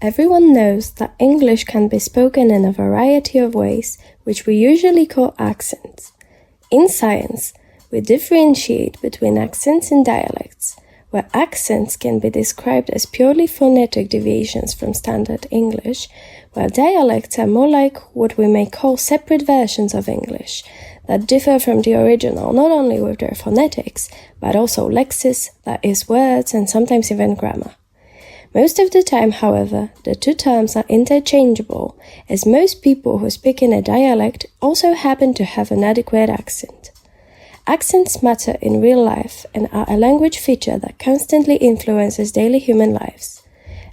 Everyone knows that English can be spoken in a variety of ways, which we usually call accents. In science, we differentiate between accents and dialects, where accents can be described as purely phonetic deviations from standard English, while dialects are more like what we may call separate versions of English that differ from the original not only with their phonetics, but also lexis, that is words, and sometimes even grammar. Most of the time, however, the two terms are interchangeable, as most people who speak in a dialect also happen to have an adequate accent. Accents matter in real life and are a language feature that constantly influences daily human lives.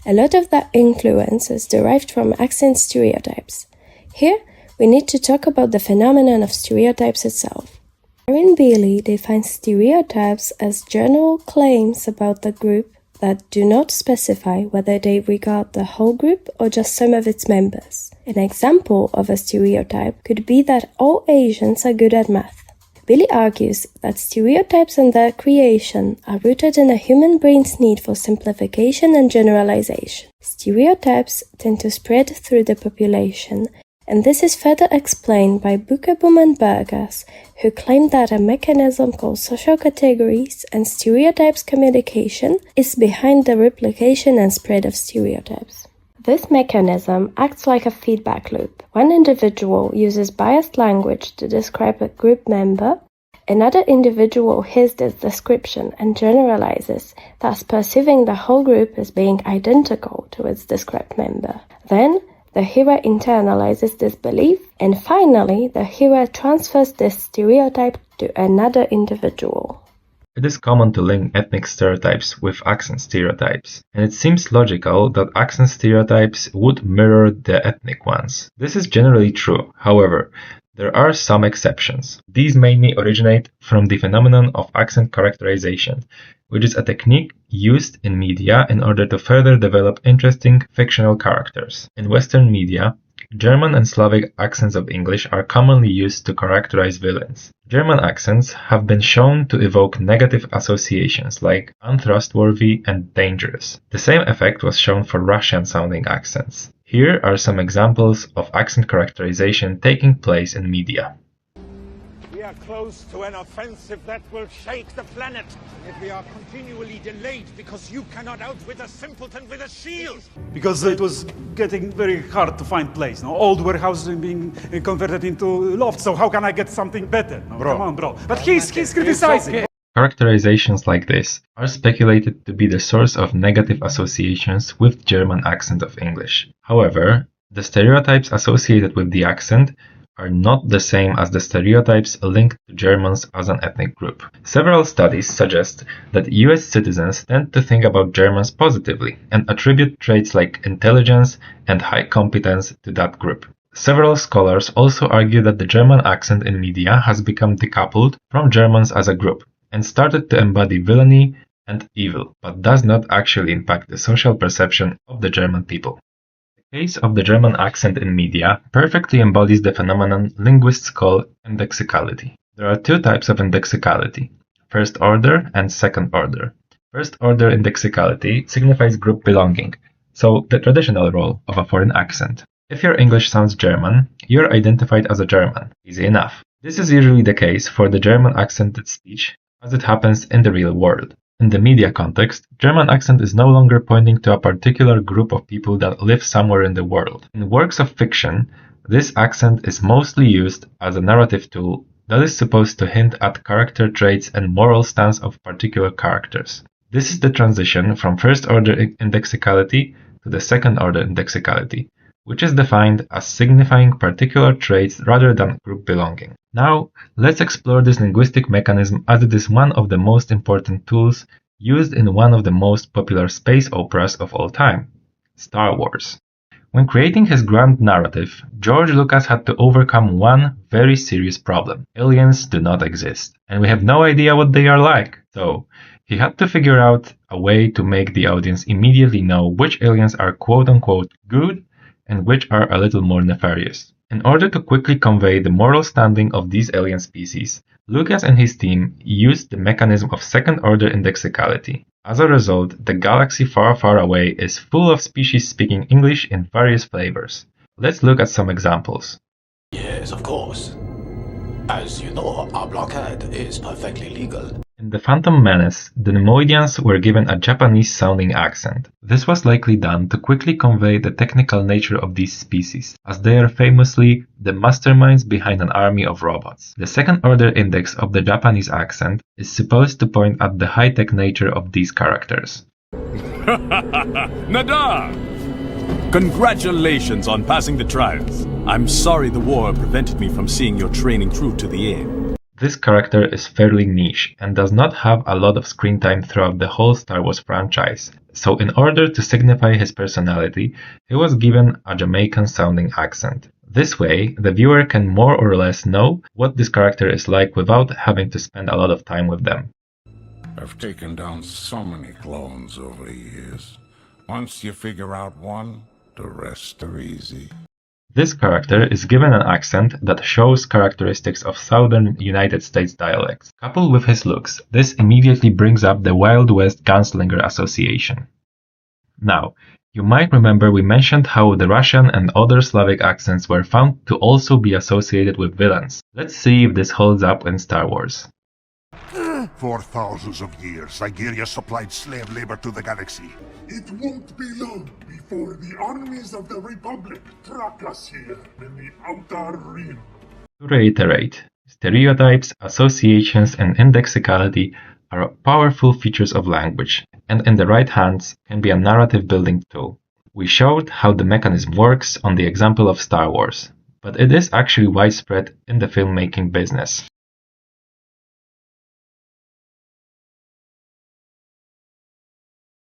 A lot of that influence is derived from accent stereotypes. Here, we need to talk about the phenomenon of stereotypes itself. Aaron Bailey defines stereotypes as general claims about the group that do not specify whether they regard the whole group or just some of its members. An example of a stereotype could be that all Asians are good at math. Bailey argues that stereotypes and their creation are rooted in a human brain's need for simplification and generalization. Stereotypes tend to spread through the population, and this is further explained by Buckerboom and Burgers, who claim that a mechanism called social categories and stereotypes communication is behind the replication and spread of stereotypes. This mechanism acts like a feedback loop. One individual uses biased language to describe a group member, another individual hears this description and generalizes, thus perceiving the whole group as being identical to its described member. Then, the hearer internalizes this belief, and finally, the hearer transfers this stereotype to another individual. It is common to link ethnic stereotypes with accent stereotypes, and it seems logical that accent stereotypes would mirror the ethnic ones. This is generally true, however, there are some exceptions. These mainly originate from the phenomenon of accent characterization, which is a technique used in media in order to further develop interesting fictional characters. In Western media, German and Slavic accents of English are commonly used to characterize villains. German accents have been shown to evoke negative associations like untrustworthy and dangerous. The same effect was shown for Russian-sounding accents. Here are some examples of accent characterization taking place in media. We are close to an offensive that will shake the planet. Yet we are continually delayed because you cannot outwit a simpleton with a shield. Because it was getting very hard to find place. No? Old warehouses being converted into lofts. So how can I get something better? No, Bro. Come on, bro. But he's criticizing. Characterizations like this are speculated to be the source of negative associations with German accent of English. However, the stereotypes associated with the accent are not the same as the stereotypes linked to Germans as an ethnic group. Several studies suggest that US citizens tend to think about Germans positively and attribute traits like intelligence and high competence to that group. Several scholars also argue that the German accent in media has become decoupled from Germans as a group and started to embody villainy and evil, but does not actually impact the social perception of the German people. The case of the German accent in media perfectly embodies the phenomenon linguists call indexicality. There are two types of indexicality, first order and second order. First order indexicality signifies group belonging, so the traditional role of a foreign accent. If your English sounds German, you're identified as a German. Easy enough. This is usually the case for the German accented speech, as it happens in the real world. In the media context, German accent is no longer pointing to a particular group of people that live somewhere in the world. In works of fiction, this accent is mostly used as a narrative tool that is supposed to hint at character traits and moral stance of particular characters. This is the transition from first-order indexicality to the second-order indexicality, which is defined as signifying particular traits rather than group belonging. Now, let's explore this linguistic mechanism as it is one of the most important tools used in one of the most popular space operas of all time, Star Wars. When creating his grand narrative, George Lucas had to overcome one very serious problem. Aliens do not exist, and we have no idea what they are like. So, he had to figure out a way to make the audience immediately know which aliens are quote-unquote good and which are a little more nefarious. In order to quickly convey the moral standing of these alien species, Lucas and his team used the mechanism of second-order indexicality, As a result, the galaxy far, far away is full of species speaking English in various flavors. Let's look at some examples. Yes, of course. As you know, our blockade is perfectly legal. In The Phantom Menace, the Nemoidians were given a Japanese-sounding accent. This was likely done to quickly convey the technical nature of these species, as they are famously the masterminds behind an army of robots. The second-order index of the Japanese accent is supposed to point at the high-tech nature of these characters. Nada! Congratulations on passing the trials. I'm sorry the war prevented me from seeing your training through to the end. This character is fairly niche and does not have a lot of screen time throughout the whole Star Wars franchise, so in order to signify his personality, he was given a Jamaican-sounding accent. This way, the viewer can more or less know what this character is like without having to spend a lot of time with them. I've taken down so many clones over the years. Once you figure out one, the rest are easy. This character is given an accent that shows characteristics of southern United States dialects. Coupled with his looks, this immediately brings up the Wild West gunslinger association. Now, you might remember we mentioned how the Russian and other Slavic accents were found to also be associated with villains. Let's see if this holds up in Star Wars. For thousands of years, Siberia supplied slave labor to the galaxy. It won't be long before the armies of the Republic track us here in the Outer Rim. To reiterate, stereotypes, associations, and indexicality are powerful features of language, and in the right hands can be a narrative building tool. We showed how the mechanism works on the example of Star Wars, but it is actually widespread in the filmmaking business.